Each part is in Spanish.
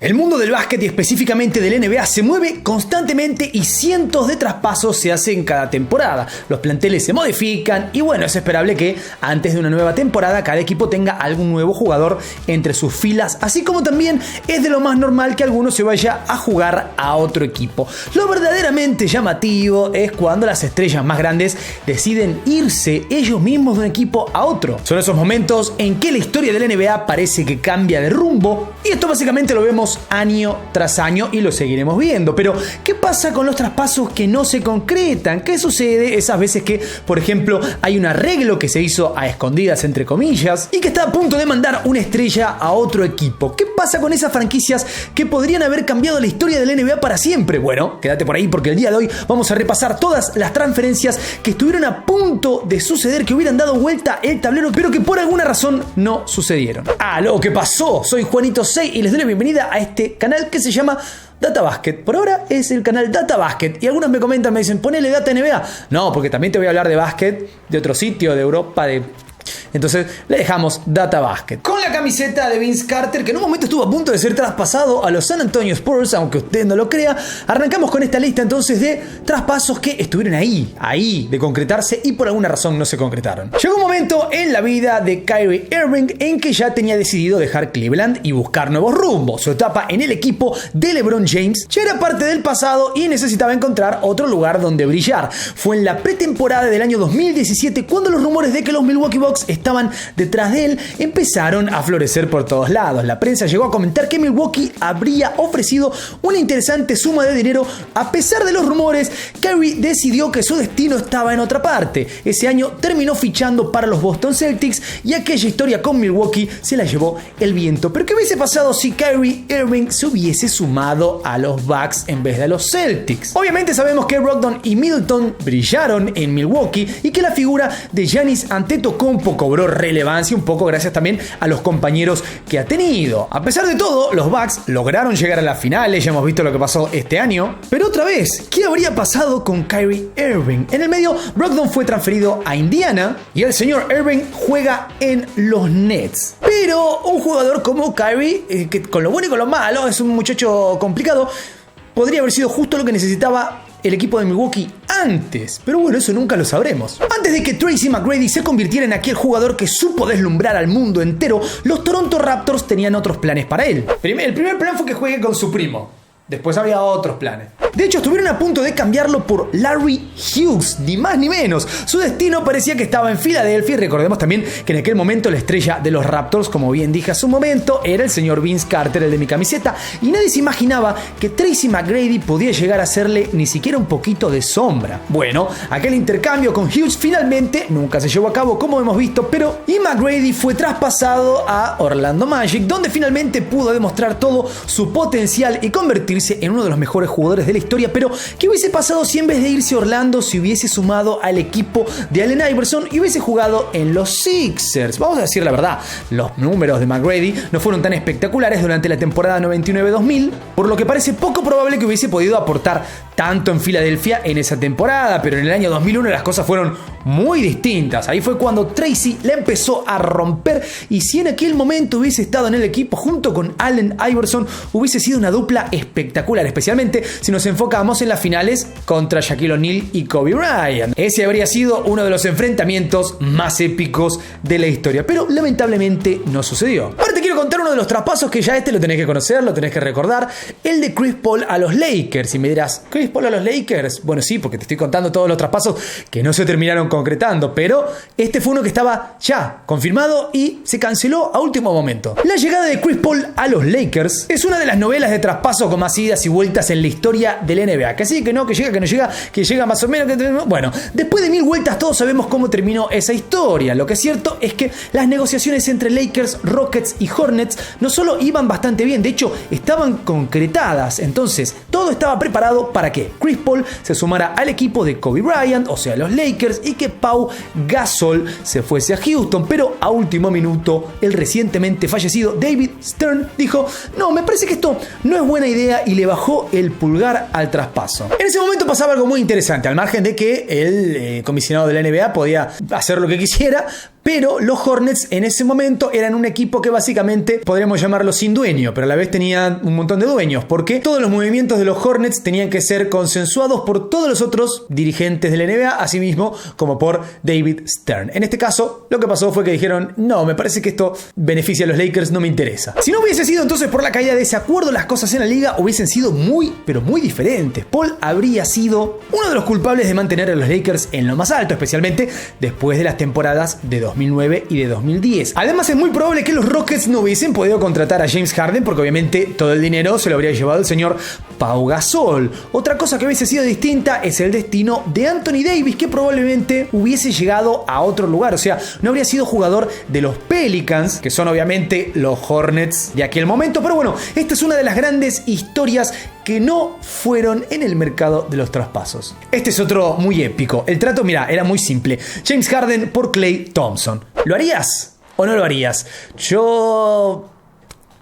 El mundo del básquet y específicamente del NBA se mueve constantemente y cientos de traspasos se hacen cada temporada. Los planteles se modifican y bueno, es esperable que antes de una nueva temporada cada equipo tenga algún nuevo jugador entre sus filas, así como también es de lo más normal que alguno se vaya a jugar a otro equipo. Lo verdaderamente llamativo es cuando las estrellas más grandes deciden irse ellos mismos de un equipo a otro. Son esos momentos en que la historia del NBA parece que cambia de rumbo y esto básicamente lo vemos año tras año y lo seguiremos viendo. Pero, ¿qué pasa con los traspasos que no se concretan? ¿Qué sucede esas veces que, por ejemplo, hay un arreglo que se hizo a escondidas, entre comillas, y que está a punto de mandar una estrella a otro equipo? ¿Qué pasa con esas franquicias que podrían haber cambiado la historia del NBA para siempre? Bueno, quédate por ahí porque el día de hoy vamos a repasar todas las transferencias que estuvieron a punto de suceder, que hubieran dado vuelta el tablero, pero que por alguna razón no sucedieron. ¡Aló! ¿Qué pasó? Soy Juanito 6 y les doy la bienvenida a este canal que se llama Data Basket. Por ahora es el canal Data Basket y algunos me comentan, me dicen, ponele Data NBA. No, porque también te voy a hablar de básquet, de otro sitio, de Europa, Entonces le dejamos Data Basket. Con la camiseta de Vince Carter, que en un momento estuvo a punto de ser traspasado a los San Antonio Spurs, aunque usted no lo crea, arrancamos con esta lista entonces de traspasos que estuvieron ahí de concretarse y por alguna razón no se concretaron. Llegó un momento en la vida de Kyrie Irving en que ya tenía decidido dejar Cleveland y buscar nuevos rumbos. Su etapa en el equipo de LeBron James ya era parte del pasado y necesitaba encontrar otro lugar donde brillar. Fue en la pretemporada del año 2017 cuando los rumores de que los Milwaukee Bucks estaban detrás de él empezaron a florecer por todos lados. La prensa llegó a comentar que Milwaukee habría ofrecido una interesante suma de dinero. A pesar de los rumores, Kyrie decidió que su destino estaba en otra parte. Ese año terminó fichando para los Boston Celtics y aquella historia con Milwaukee se la llevó el viento. Pero ¿qué hubiese pasado si Kyrie Irving se hubiese sumado a los Bucks en vez de a los Celtics? Obviamente sabemos que Brogdon y Middleton brillaron en Milwaukee y que la figura de Giannis Antetokounmpo cobró relevancia un poco gracias también a los compañeros que ha tenido. A pesar de todo, los Bucks lograron llegar a las finales, ya hemos visto lo que pasó este año. Pero otra vez, ¿qué habría pasado con Kyrie Irving? En el medio, Brogdon fue transferido a Indiana y el señor Irving juega en los Nets. Pero un jugador como Kyrie, que con lo bueno y con lo malo, es un muchacho complicado, podría haber sido justo lo que necesitaba el equipo de Milwaukee antes, pero bueno, eso nunca lo sabremos. Antes de que Tracy McGrady se convirtiera en aquel jugador que supo deslumbrar al mundo entero, los Toronto Raptors tenían otros planes para él. El primer plan fue que juegue con su primo. Después había otros planes. De hecho, estuvieron a punto de cambiarlo por Larry Hughes, ni más ni menos. Su destino parecía que estaba en Filadelfia y recordemos también que en aquel momento la estrella de los Raptors, como bien dije hace un momento, era el señor Vince Carter, el de mi camiseta, y nadie se imaginaba que Tracy McGrady podía llegar a hacerle ni siquiera un poquito de sombra. Bueno, aquel intercambio con Hughes finalmente nunca se llevó a cabo, como hemos visto, pero McGrady fue traspasado a Orlando Magic, donde finalmente pudo demostrar todo su potencial y convertirse en uno de los mejores jugadores de la historia. Pero ¿qué hubiese pasado si en vez de irse a Orlando se hubiese sumado al equipo de Allen Iverson y hubiese jugado en los Sixers? Vamos a decir la verdad, los números de McGrady no fueron tan espectaculares durante la temporada 99-2000, por lo que parece poco probable que hubiese podido aportar tanto en Filadelfia en esa temporada, pero en el año 2001 las cosas fueron muy distintas. Ahí fue cuando Tracy la empezó a romper y si en aquel momento hubiese estado en el equipo junto con Allen Iverson hubiese sido una dupla espectacular, especialmente si nos enfocamos en las finales contra Shaquille O'Neal y Kobe Bryant. Ese habría sido uno de los enfrentamientos más épicos de la historia, pero lamentablemente no sucedió. Ahora te quiero contar uno de los traspasos que ya lo tenés que conocer, lo tenés que recordar, el de Chris Paul a los Lakers. Y me dirás, ¿Chris Paul a los Lakers? Bueno, sí, porque te estoy contando todos los traspasos que no se terminaron concretando, pero este fue uno que estaba ya confirmado y se canceló a último momento. La llegada de Chris Paul a los Lakers es una de las novelas de traspaso con más idas y vueltas en la historia del NBA. Que sí, que no, que llega, que no llega, que llega más o menos. Bueno, después de 1000 vueltas todos sabemos cómo terminó esa historia. Lo que es cierto es que las negociaciones entre Lakers, Rockets y Hornets no solo iban bastante bien, de hecho estaban concretadas. Entonces todo estaba preparado para que Chris Paul se sumara al equipo de Kobe Bryant, o sea los Lakers, y que Pau Gasol se fuese a Houston. Pero a último minuto el recientemente fallecido David Stern dijo: no, me parece que esto no es buena idea, y le bajó el pulgar al traspaso. En ese momento pasaba algo muy interesante, al margen de que el comisionado de la NBA podía hacer lo que quisiera, Pero los Hornets en ese momento eran un equipo que básicamente podríamos llamarlo sin dueño, pero a la vez tenían un montón de dueños, porque todos los movimientos de los Hornets tenían que ser consensuados por todos los otros dirigentes de la NBA, así mismo como por David Stern. En este caso, lo que pasó fue que dijeron, no, me parece que esto beneficia a los Lakers, no me interesa. Si no hubiese sido entonces por la caída de ese acuerdo, las cosas en la liga hubiesen sido muy, pero muy diferentes. Paul habría sido uno de los culpables de mantener a los Lakers en lo más alto, especialmente después de las temporadas de 2009 y de 2010. Además, es muy probable que los Rockets no hubiesen podido contratar a James Harden, porque obviamente todo el dinero se lo habría llevado el señor Pau Gasol. Otra cosa que hubiese sido distinta es el destino de Anthony Davis, que probablemente hubiese llegado a otro lugar. O sea, no habría sido jugador de los Pelicans, que son obviamente los Hornets de aquel momento. Pero bueno, esta es una de las grandes historias que no fueron en el mercado de los traspasos. Este es otro muy épico. El trato, mira, era muy simple. James Harden por Klay Thompson. ¿Lo harías o no lo harías? Yo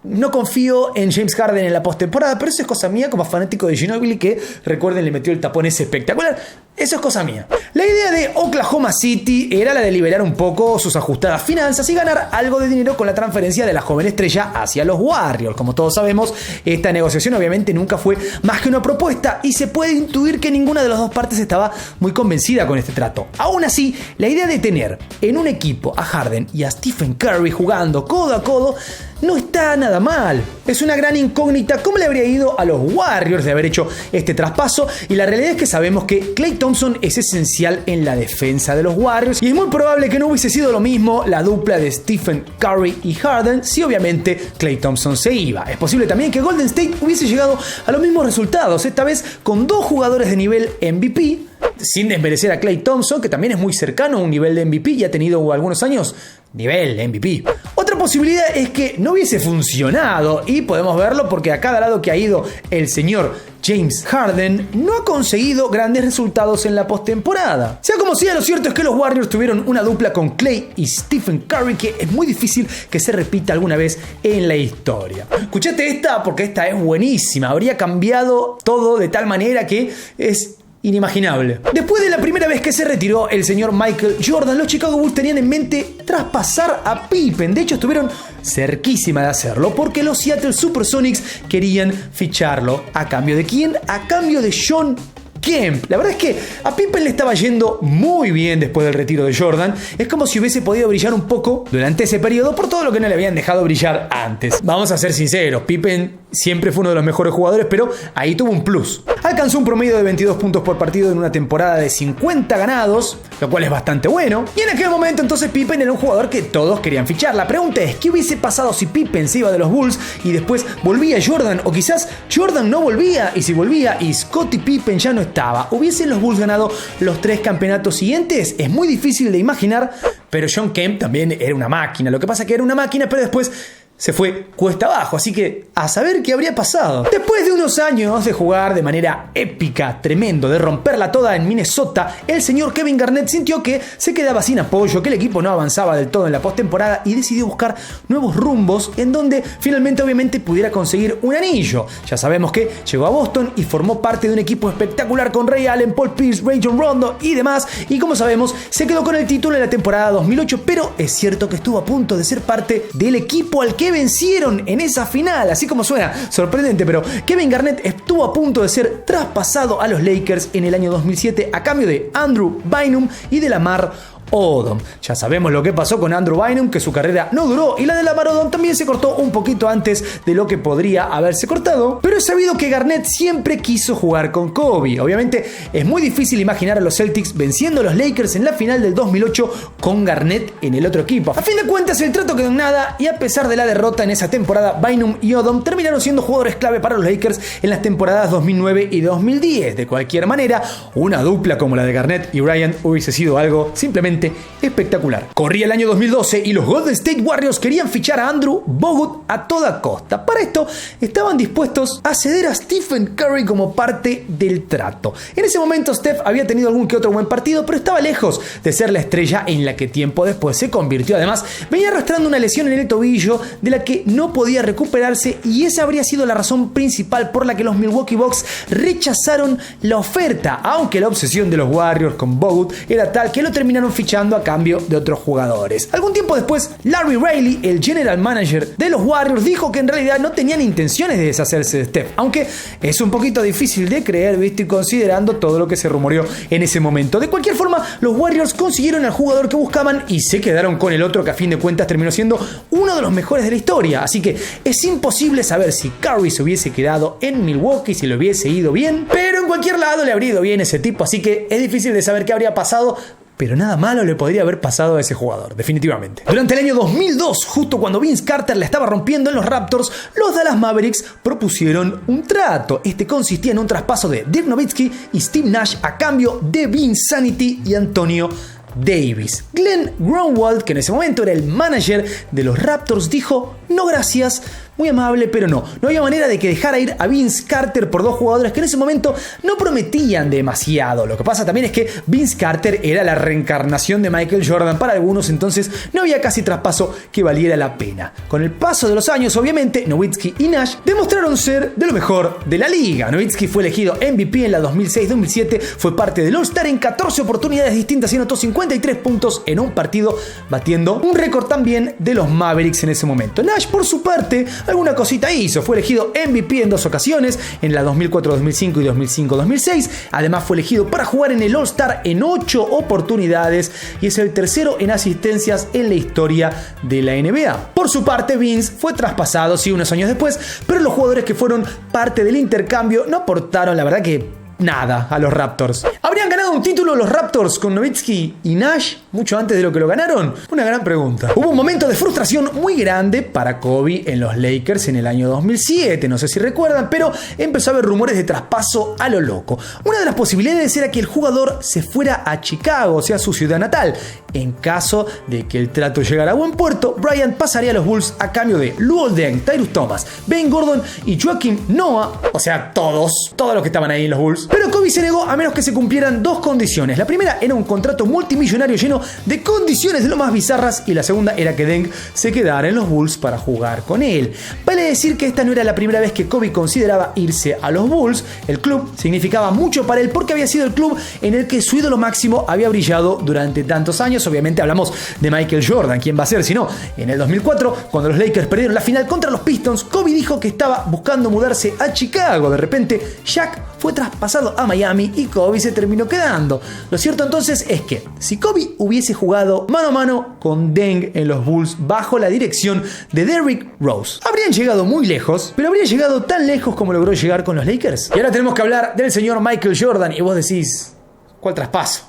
no confío en James Harden en la postemporada, pero eso es cosa mía como fanático de Ginobili, que recuerden le metió el tapón ese espectacular. Eso es cosa mía. La idea de Oklahoma City era la de liberar un poco sus ajustadas finanzas y ganar algo de dinero con la transferencia de la joven estrella hacia los Warriors. Como todos sabemos, esta negociación obviamente nunca fue más que una propuesta y se puede intuir que ninguna de las dos partes estaba muy convencida con este trato. Aún así, la idea de tener en un equipo a Harden y a Stephen Curry jugando codo a codo no está nada mal. Es una gran incógnita cómo le habría ido a los Warriors de haber hecho este traspaso, y la realidad es que sabemos que Klay Thompson es esencial en la defensa de los Warriors y es muy probable que no hubiese sido lo mismo la dupla de Stephen Curry y Harden si obviamente Klay Thompson se iba. Es posible también que Golden State hubiese llegado a los mismos resultados, esta vez con dos jugadores de nivel MVP, sin desmerecer a Klay Thompson, que también es muy cercano a un nivel de MVP y ha tenido algunos años nivel MVP. Otra posibilidad es que no hubiese funcionado, y podemos verlo porque a cada lado que ha ido el señor James Harden no ha conseguido grandes resultados en la postemporada. Sea como sea, lo cierto es que los Warriors tuvieron una dupla con Klay y Stephen Curry que es muy difícil que se repita alguna vez en la historia. Escuchate esta porque esta es buenísima. Habría cambiado todo de tal manera que es inimaginable. Después de la primera vez que se retiró el señor Michael Jordan, los Chicago Bulls tenían en mente traspasar a Pippen. De hecho, estuvieron cerquísima de hacerlo porque los Seattle Supersonics querían ficharlo. ¿A cambio de quién? A cambio de Shawn Kemp. La verdad es que a Pippen le estaba yendo muy bien después del retiro de Jordan. Es como si hubiese podido brillar un poco durante ese periodo por todo lo que no le habían dejado brillar antes. Vamos a ser sinceros, Pippen siempre fue uno de los mejores jugadores, pero ahí tuvo un plus. Alcanzó un promedio de 22 puntos por partido en una temporada de 50 ganados, lo cual es bastante bueno. Y en aquel momento entonces Pippen era un jugador que todos querían fichar. La pregunta es, ¿qué hubiese pasado si Pippen se iba de los Bulls y después volvía Jordan? O quizás Jordan no volvía, y si volvía y Scottie Pippen ya no estaba, ¿hubiesen los Bulls ganado los 3 campeonatos siguientes? Es muy difícil de imaginar, pero Shawn Kemp también era una máquina. Lo que pasa es que era una máquina, pero después se fue cuesta abajo, así que a saber qué habría pasado. Después de unos años de jugar de manera épica, tremendo, de romperla toda en Minnesota, el señor Kevin Garnett sintió que se quedaba sin apoyo, que el equipo no avanzaba del todo en la postemporada y decidió buscar nuevos rumbos en donde finalmente obviamente pudiera conseguir un anillo. Ya sabemos que llegó a Boston y formó parte de un equipo espectacular con Ray Allen, Paul Pierce, Rajon Rondo y demás, y como sabemos se quedó con el título en la temporada 2008, pero es cierto que estuvo a punto de ser parte del equipo al que vencieron en esa final. Así como suena, sorprendente, pero Kevin Garnett estuvo a punto de ser traspasado a los Lakers en el año 2007 a cambio de Andrew Bynum y de Lamar Odom. Ya sabemos lo que pasó con Andrew Bynum, que su carrera no duró, y la de Lamar Odom también se cortó un poquito antes de lo que podría haberse cortado, pero es sabido que Garnett siempre quiso jugar con Kobe. Obviamente es muy difícil imaginar a los Celtics venciendo a los Lakers en la final del 2008 con Garnett en el otro equipo. A fin de cuentas el trato quedó en nada, y a pesar de la derrota en esa temporada, Bynum y Odom terminaron siendo jugadores clave para los Lakers en las temporadas 2009 y 2010. De cualquier manera, una dupla como la de Garnett y Bryant hubiese sido algo simplemente espectacular. Corría el año 2012 y los Golden State Warriors querían fichar a Andrew Bogut a toda costa. Para esto estaban dispuestos a ceder a Stephen Curry como parte del trato. En ese momento Steph había tenido algún que otro buen partido, pero estaba lejos de ser la estrella en la que tiempo después se convirtió. Además, venía arrastrando una lesión en el tobillo de la que no podía recuperarse, y esa habría sido la razón principal por la que los Milwaukee Bucks rechazaron la oferta, aunque la obsesión de los Warriors con Bogut era tal que lo terminaron fichando fichando a cambio de otros jugadores. Algún tiempo después, Larry Riley, el general manager de los Warriors, dijo que en realidad no tenían intenciones de deshacerse de Steph, aunque es un poquito difícil de creer, visto y considerando todo lo que se rumoreó en ese momento. De cualquier forma, los Warriors consiguieron al jugador que buscaban y se quedaron con el otro, que a fin de cuentas terminó siendo uno de los mejores de la historia. Así que es imposible saber si Curry se hubiese quedado en Milwaukee, si le hubiese ido bien, pero en cualquier lado le habría ido bien ese tipo, así que es difícil de saber qué habría pasado. Pero nada malo le podría haber pasado a ese jugador, definitivamente. Durante el año 2002, justo cuando Vince Carter la estaba rompiendo en los Raptors, los Dallas Mavericks propusieron un trato. Este consistía en un traspaso de Dirk Nowitzki y Steve Nash a cambio de Vinsanity y Antonio Davis. Glenn Grunwald, que en ese momento era el manager de los Raptors, dijo: no gracias, muy amable, pero no había manera de que dejara ir a Vince Carter por dos jugadores que en ese momento no prometían demasiado. Lo que pasa también es que Vince Carter era la reencarnación de Michael Jordan para algunos, entonces no había casi traspaso que valiera la pena. Con el paso de los años, obviamente, Nowitzki y Nash demostraron ser de lo mejor de la liga. Nowitzki fue elegido MVP en la 2006-2007, fue parte del All-Star en 14 oportunidades distintas y anotó 53 puntos en un partido, batiendo un récord también de los Mavericks en ese momento. Nash, por su parte, alguna cosita hizo. Fue elegido MVP en 2 ocasiones, en la 2004-2005 y 2005-2006. Además fue elegido para jugar en el All-Star en 8 oportunidades y es el tercero en asistencias en la historia de la NBA. Por su parte, Vince fue traspasado, sí, unos años después, pero los jugadores que fueron parte del intercambio no aportaron, la verdad, que nada a los Raptors. ¿Habrían ganado un título los Raptors con Nowitzki y Nash mucho antes de lo que lo ganaron? Una gran pregunta. Hubo un momento de frustración muy grande para Kobe en los Lakers en el año 2007, no sé si recuerdan, pero empezó a haber rumores de traspaso a lo loco. Una de las posibilidades era que el jugador se fuera a Chicago, o sea, su ciudad natal. En caso de que el trato llegara a buen puerto, Bryant pasaría a los Bulls a cambio de Luol Deng, Tyrus Thomas, Ben Gordon y Joakim Noah, o sea, todos los que estaban ahí en los Bulls. Pero Kobe se negó a menos que se cumplieran dos condiciones. La primera era un contrato multimillonario lleno de condiciones de lo más bizarras, y la segunda era que Deng se quedara en los Bulls para jugar con él. Vale decir que esta no era la primera vez que Kobe consideraba irse a los Bulls. El club significaba mucho para él porque había sido el club en el que su ídolo máximo había brillado durante tantos años. Obviamente hablamos de Michael Jordan, ¿quién va a ser si no? En el 2004, cuando los Lakers perdieron la final contra los Pistons, Kobe dijo que estaba buscando mudarse a Chicago. De repente, Shaq fue traspasado a Miami y Kobe se terminó quedando. Lo cierto entonces es que si Kobe hubiese jugado mano a mano con Deng en los Bulls bajo la dirección de Derrick Rose, habrían llegado muy lejos, pero habrían llegado tan lejos como logró llegar con los Lakers. Y ahora tenemos que hablar del señor Michael Jordan, y vos decís, ¿cuál traspaso?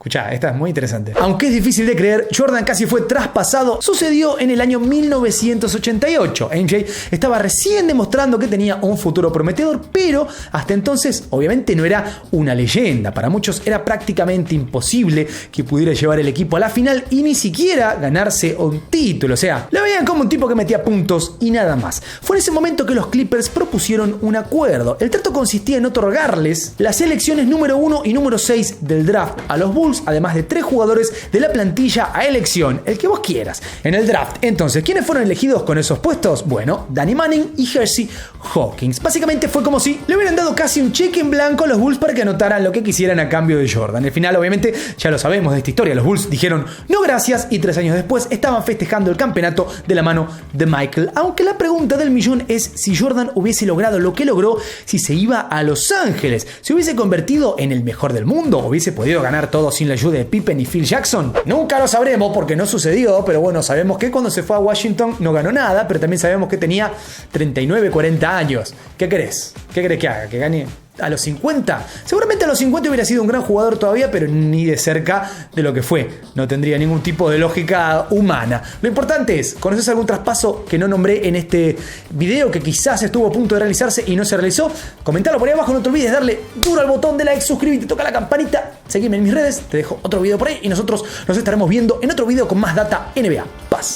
Escuchá, esta es muy interesante. Aunque es difícil de creer, Jordan casi fue traspasado. Sucedió en el año 1988. MJ estaba recién demostrando que tenía un futuro prometedor, pero hasta entonces obviamente no era una leyenda. Para muchos era prácticamente imposible que pudiera llevar el equipo a la final y ni siquiera ganarse un título. O sea, lo veían como un tipo que metía puntos y nada más. Fue en ese momento que los Clippers propusieron un acuerdo. El trato consistía en otorgarles las selecciones número 1 y número 6 del draft a los Bulls, además de 3 jugadores de la plantilla a elección, el que vos quieras, en el draft. Entonces, ¿quiénes fueron elegidos con esos puestos? Bueno, Danny Manning y Hersey Hawkins. Básicamente fue como si le hubieran dado casi un cheque en blanco a los Bulls para que anotaran lo que quisieran a cambio de Jordan. Al final, obviamente, ya lo sabemos de esta historia, los Bulls dijeron no gracias y 3 años después estaban festejando el campeonato de la mano de Michael. Aunque la pregunta del millón es si Jordan hubiese logrado lo que logró si se iba a Los Ángeles. ¿Se hubiese convertido en el mejor del mundo? ¿Hubiese podido ganar todo sin la ayuda de Pippen y Phil Jackson? Nunca lo sabremos porque no sucedió, pero bueno, sabemos que cuando se fue a Washington no ganó nada, pero también sabemos que tenía 39, 40 años. ¿Qué querés? ¿Qué querés que haga? ¿Que gane a los 50? Seguramente a los 50 hubiera sido un gran jugador todavía, pero ni de cerca de lo que fue. No tendría ningún tipo de lógica humana. Lo importante es, ¿conoces algún traspaso que no nombré en este video que quizás estuvo a punto de realizarse y no se realizó? Comentalo por ahí abajo, no te olvides darle duro al botón de like, suscríbete, toca la campanita, seguime en mis redes, te dejo otro video por ahí y nosotros nos estaremos viendo en otro video con más data NBA. Paz.